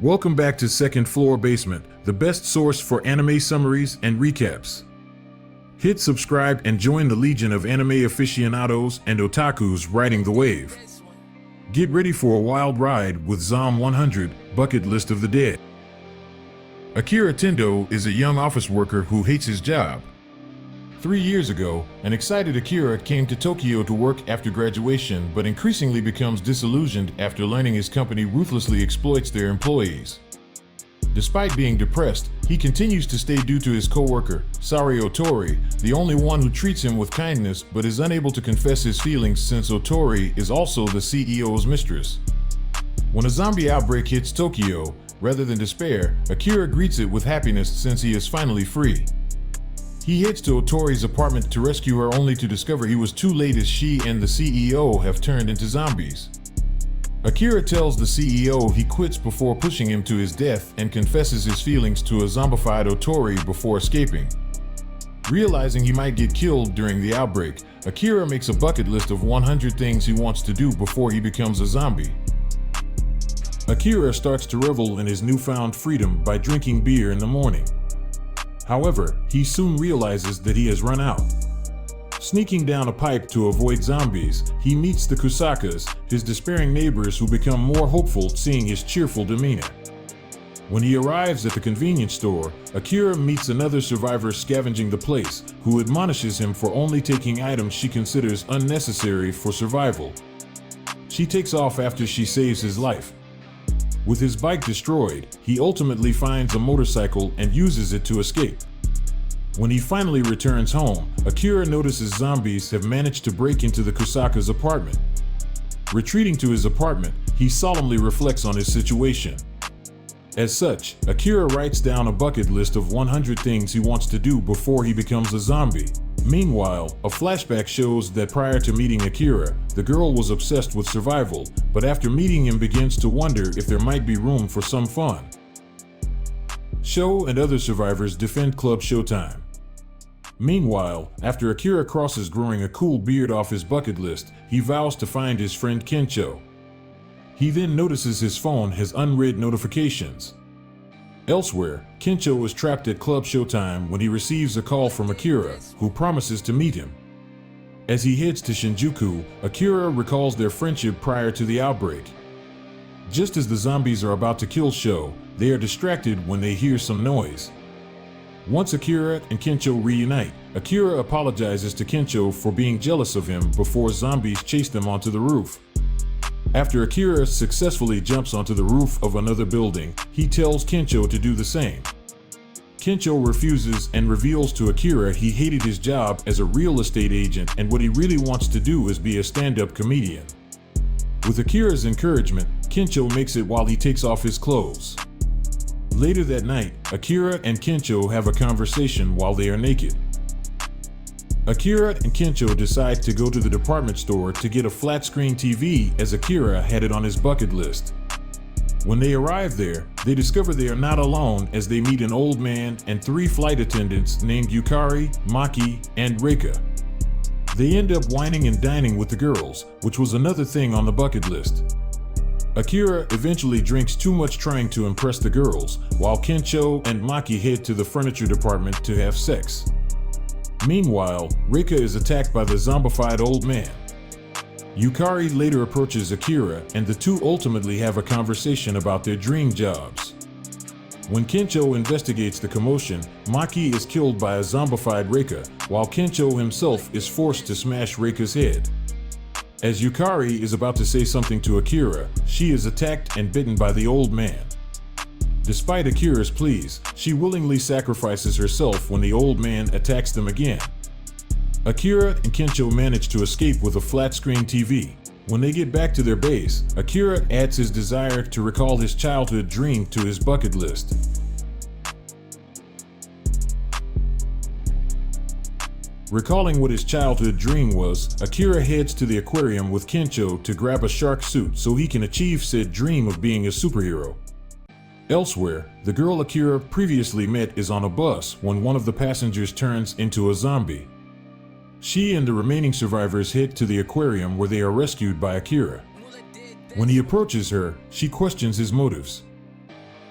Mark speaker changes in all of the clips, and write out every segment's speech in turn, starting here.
Speaker 1: Welcome back to Second Floor Basement, the best source for anime summaries and recaps. Hit subscribe and join the legion of anime aficionados and otakus riding the wave. Get ready for a wild ride with Zom 100, Bucket List of the Dead. Akira Tendo is a young office worker who hates his job. 3 years ago, an excited Akira came to Tokyo to work after graduation, but increasingly becomes disillusioned after learning his company ruthlessly exploits their employees. Despite being depressed, he continues to stay due to his co-worker, Sari Otori, the only one who treats him with kindness but is unable to confess his feelings since Otori is also the CEO's mistress. When a zombie outbreak hits Tokyo, rather than despair, Akira greets it with happiness since he is finally free. He heads to Otori's apartment to rescue her only to discover he was too late as she and the CEO have turned into zombies. Akira tells the CEO he quits before pushing him to his death and confesses his feelings to a zombified Otori before escaping. Realizing he might get killed during the outbreak, Akira makes a bucket list of 100 things he wants to do before he becomes a zombie. Akira starts to revel in his newfound freedom by drinking beer in the morning. However, he soon realizes that he has run out. Sneaking down a pipe to avoid zombies, he meets the Kusakas, his despairing neighbors who become more hopeful seeing his cheerful demeanor. When he arrives at the convenience store, Akira meets another survivor scavenging the place, who admonishes him for only taking items she considers unnecessary for survival. She takes off after she saves his life. With his bike destroyed, he ultimately finds a motorcycle and uses it to escape. When he finally returns home, Akira notices zombies have managed to break into the Kusaka's apartment. Retreating to his apartment, he solemnly reflects on his situation. As such, Akira writes down a bucket list of 100 things he wants to do before he becomes a zombie. Meanwhile, a flashback shows that prior to meeting Akira, the girl was obsessed with survival, but after meeting him begins to wonder if there might be room for some fun. Sho and other survivors defend Club Showtime. Meanwhile, after Akira crosses growing a cool beard off his bucket list, he vows to find his friend Kencho. He then notices his phone has unread notifications. Elsewhere, Kencho is trapped at Club Showtime when he receives a call from Akira, who promises to meet him. As he heads to Shinjuku, Akira recalls their friendship prior to the outbreak. Just as the zombies are about to kill Sho, they are distracted when they hear some noise. Once Akira and Kencho reunite, Akira apologizes to Kencho for being jealous of him before zombies chase them onto the roof. After Akira successfully jumps onto the roof of another building, he tells Kencho to do the same. Kencho refuses and reveals to Akira he hated his job as a real estate agent and what he really wants to do is be a stand-up comedian. With Akira's encouragement, Kencho makes it while he takes off his clothes. Later that night, Akira and Kencho have a conversation while they are naked. Akira and Kencho decide to go to the department store to get a flat-screen TV as Akira had it on his bucket list. When they arrive there, they discover they are not alone as they meet an old man and 3 flight attendants named Yukari, Maki, and Reika. They end up wining and dining with the girls, which was another thing on the bucket list. Akira eventually drinks too much trying to impress the girls, while Kencho and Maki head to the furniture department to have sex. Meanwhile, Reika is attacked by the zombified old man. Yukari later approaches Akira and the two ultimately have a conversation about their dream jobs. When Kencho investigates the commotion, Maki is killed by a zombified Reika, while Kencho himself is forced to smash Reika's head. As Yukari is about to say something to Akira, she is attacked and bitten by the old man. Despite Akira's pleas, she willingly sacrifices herself when the old man attacks them again. Akira and Kencho manage to escape with a flat-screen TV. When they get back to their base, Akira adds his desire to recall his childhood dream to his bucket list. Recalling what his childhood dream was, Akira heads to the aquarium with Kencho to grab a shark suit so he can achieve said dream of being a superhero. Elsewhere, the girl Akira previously met is on a bus when one of the passengers turns into a zombie. She and the remaining survivors head to the aquarium where they are rescued by Akira. When he approaches her, she questions his motives.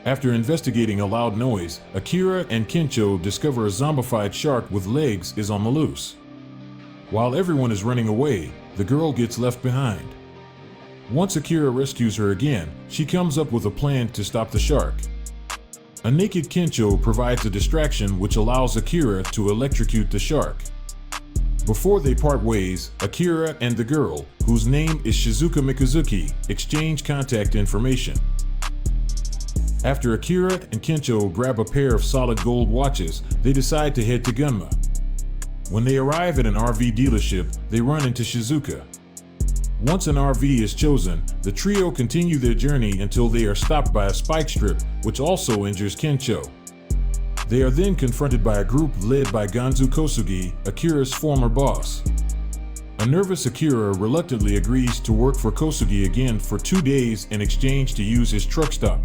Speaker 1: After investigating a loud noise, Akira and Kencho discover a zombified shark with legs is on the loose. While everyone is running away, the girl gets left behind. Once Akira rescues her again, she comes up with a plan to stop the shark. A naked Kencho provides a distraction which allows Akira to electrocute the shark. Before they part ways, Akira and the girl, whose name is Shizuka Mikazuki, exchange contact information. After Akira and Kencho grab a pair of solid gold watches, they decide to head to Gunma. When they arrive at an RV dealership, they run into Shizuka. Once an RV is chosen, the trio continue their journey until they are stopped by a spike strip, which also injures Kencho. They are then confronted by a group led by Ganzu Kosugi, Akira's former boss. A nervous Akira reluctantly agrees to work for Kosugi again for 2 days in exchange to use his truck stop.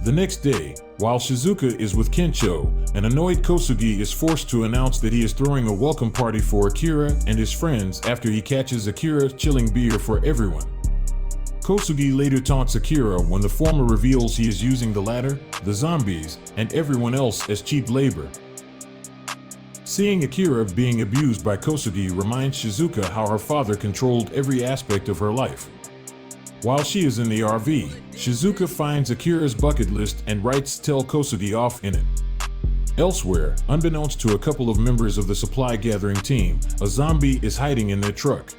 Speaker 1: The next day, while Shizuka is with Kencho, an annoyed Kosugi is forced to announce that he is throwing a welcome party for Akira and his friends after he catches Akira chilling beer for everyone. Kosugi later taunts Akira when the former reveals he is using the latter, the zombies, and everyone else as cheap labor. Seeing Akira being abused by Kosugi reminds Shizuka how her father controlled every aspect of her life. While she is in the RV, Shizuka finds Akira's bucket list and writes "Tell Kosugi" off in it. Elsewhere, unbeknownst to a couple of members of the supply gathering team, a zombie is hiding in their truck.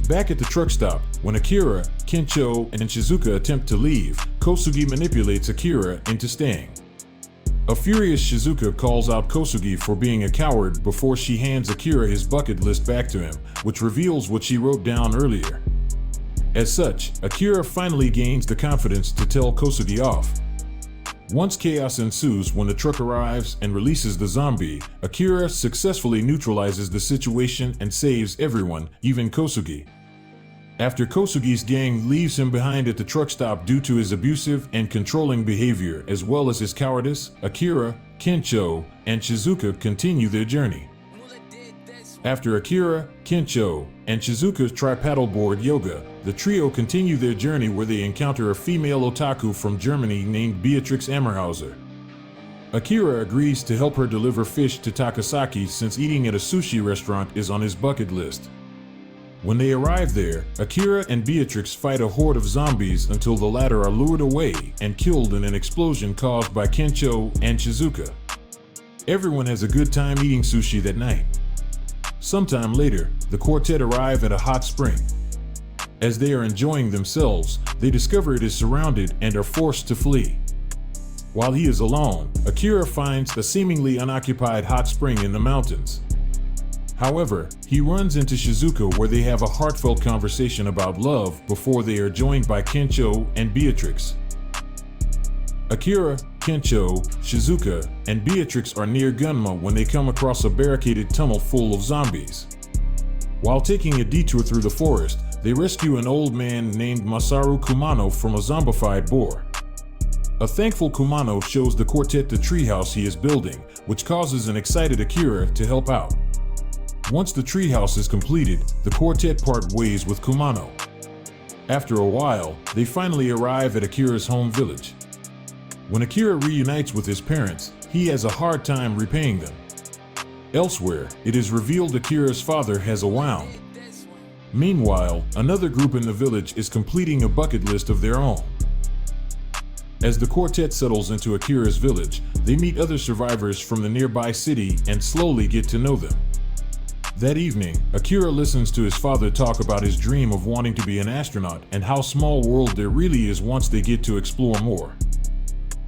Speaker 1: Back at the truck stop, when Akira, Kencho, and Shizuka attempt to leave, Kosugi manipulates Akira into staying. A furious Shizuka calls out Kosugi for being a coward before she hands Akira his bucket list back to him, which reveals what she wrote down earlier. As such, Akira finally gains the confidence to tell Kosugi off. Once chaos ensues when the truck arrives and releases the zombie, Akira successfully neutralizes the situation and saves everyone, even Kosugi. After Kosugi's gang leaves him behind at the truck stop due to his abusive and controlling behavior as well as his cowardice, Akira, Kencho, and Shizuka continue their journey. After Akira, Kencho, and Shizuka's tri-paddleboard yoga, the trio continue their journey where they encounter a female otaku from Germany named Beatrix Ammerhauser. Akira agrees to help her deliver fish to Takasaki since eating at a sushi restaurant is on his bucket list. When they arrive there, Akira and Beatrix fight a horde of zombies until the latter are lured away and killed in an explosion caused by Kencho and Shizuka. Everyone has a good time eating sushi that night. Sometime later, the quartet arrive at a hot spring. As they are enjoying themselves, they discover it is surrounded and are forced to flee. While he is alone, Akira finds a seemingly unoccupied hot spring in the mountains. However, he runs into Shizuka where they have a heartfelt conversation about love before they are joined by Kencho and Beatrix. Akira, Kencho, Shizuka, and Beatrix are near Gunma when they come across a barricaded tunnel full of zombies. While taking a detour through the forest, they rescue an old man named Masaru Kumano from a zombified boar. A thankful Kumano shows the quartet the treehouse he is building, which causes an excited Akira to help out. Once the treehouse is completed, the quartet part ways with Kumano. After a while, they finally arrive at Akira's home village. When Akira reunites with his parents, he has a hard time repaying them. Elsewhere, it is revealed Akira's father has a wound. Meanwhile, another group in the village is completing a bucket list of their own. As the quartet settles into Akira's village, they meet other survivors from the nearby city and slowly get to know them. That evening, Akira listens to his father talk about his dream of wanting to be an astronaut and how small world there really is once they get to explore more.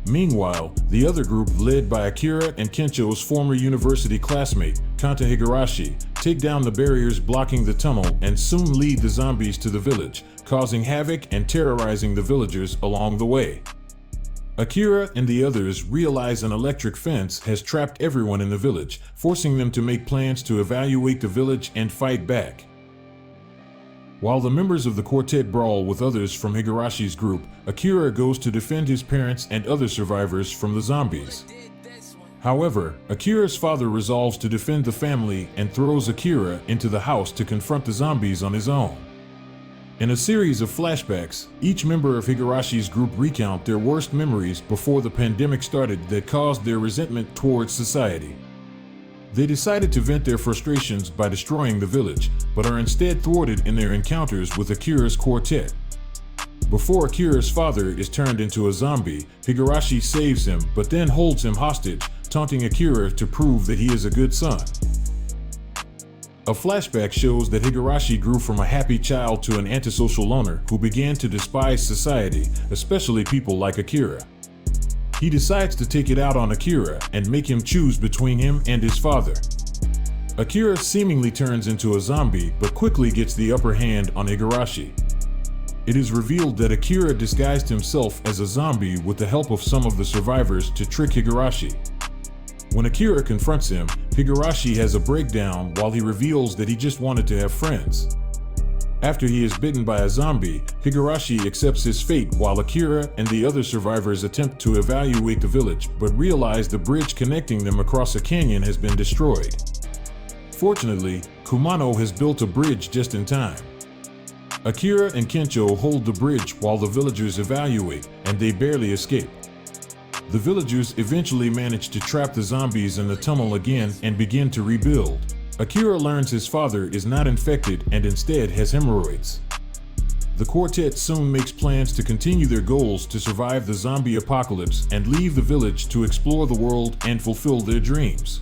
Speaker 1: Meanwhile, the other group, led by Akira and Kencho's former university classmate, Kanta Higurashi, take down the barriers blocking the tunnel and soon lead the zombies to the village, causing havoc and terrorizing the villagers along the way. Akira and the others realize an electric fence has trapped everyone in the village, forcing them to make plans to evacuate the village and fight back. While the members of the quartet brawl with others from Higurashi's group, Akira goes to defend his parents and other survivors from the zombies. However, Akira's father resolves to defend the family and throws Akira into the house to confront the zombies on his own. In a series of flashbacks, each member of Higurashi's group recount their worst memories before the pandemic started that caused their resentment towards society. They decided to vent their frustrations by destroying the village, but are instead thwarted in their encounters with Akira's quartet. Before Akira's father is turned into a zombie, Higurashi saves him but then holds him hostage, taunting Akira to prove that he is a good son. A flashback shows that Higurashi grew from a happy child to an antisocial loner who began to despise society, especially people like Akira. He decides to take it out on Akira and make him choose between him and his father. Akira seemingly turns into a zombie but quickly gets the upper hand on Higurashi. It is revealed that Akira disguised himself as a zombie with the help of some of the survivors to trick Higurashi. When Akira confronts him, Higurashi has a breakdown while he reveals that he just wanted to have friends. After he is bitten by a zombie, Higurashi accepts his fate while Akira and the other survivors attempt to evacuate the village but realize the bridge connecting them across a canyon has been destroyed. Fortunately, Kumano has built a bridge just in time. Akira and Kencho hold the bridge while the villagers evacuate, and they barely escape. The villagers eventually manage to trap the zombies in the tunnel again and begin to rebuild. Akira learns his father is not infected and instead has hemorrhoids. The quartet soon makes plans to continue their goals to survive the zombie apocalypse and leave the village to explore the world and fulfill their dreams.